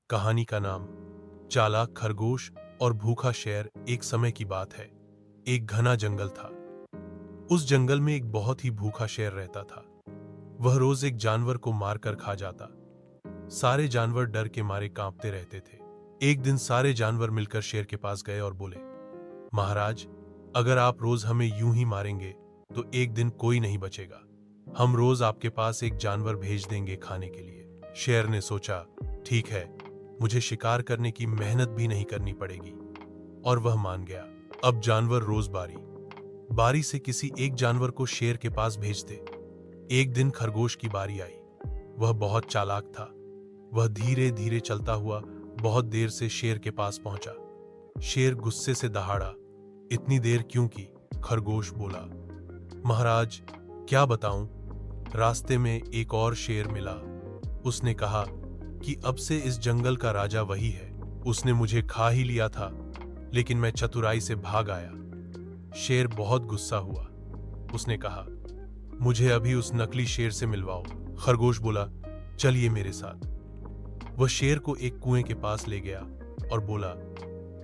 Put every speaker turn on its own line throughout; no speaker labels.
कहानी का नाम चालाक खरगोश और भूखा शेर। एक समय की बात है, एक घना जंगल था। उस जंगल में एक बहुत ही भूखा शेर रहता था। वह रोज एक जानवर को मारकर खा जाता। सारे जानवर डर के मारे कांपते रहते थे। एक दिन सारे जानवर मिलकर शेर के पास गए और बोले, महाराज, अगर आप रोज हमें यूं ही मारेंगे तो एक दिन कोई नहीं बचेगा। हम रोज आपके पास एक जानवर भेज देंगे खाने के लिए। शेर ने सोचा, ठीक है, मुझे शिकार करने की मेहनत भी नहीं करनी पड़ेगी, और वह मान गया। अब जानवर रोज बारी बारी से किसी एक जानवर को शेर के पास भेजते। एक दिन खरगोश की बारी आई। वह बहुत चालाक था। वह धीरे धीरे चलता हुआ बहुत देर से शेर के पास पहुंचा। शेर गुस्से से दहाड़ा, इतनी देर क्यों की? खरगोश बोला, महाराज, क्या बताऊं, रास्ते में एक और शेर मिला। उसने कहा कि अब से इस जंगल का राजा वही है। उसने मुझे खा ही लिया था, लेकिन मैं चतुराई से भाग आया। शेर बहुत गुस्सा हुआ। उसने कहा, मुझे अभी उस नकली शेर से मिलवाओ। खरगोश बोला, चलिए मेरे साथ। वह शेर को एक कुएं के पास ले गया और बोला,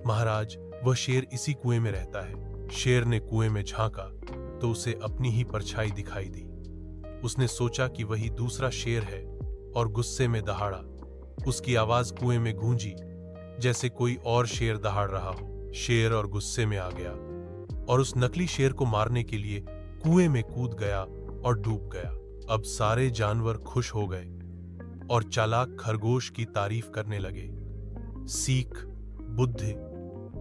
महाराज, वह शेर इसी कुएं में रहता है। शेर ने कुएं में झांका तो उसे अपनी ही परछाई दिखाई दी। उसने सोचा कि वही दूसरा शेर है और गुस्से में दहाड़ा। उसकी आवाज कुएं में गूंजी जैसे कोई और शेर दहाड़ रहा हो। शेर और गुस्से में आ गया और उस नकली शेर को मारने के लिए कुएं में कूद गया और डूब गया। अब सारे जानवर खुश हो गए और चालाक खरगोश की तारीफ करने लगे। सीख, बुद्धि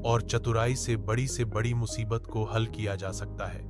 और चतुराई से बड़ी मुसीबत को हल किया जा सकता है।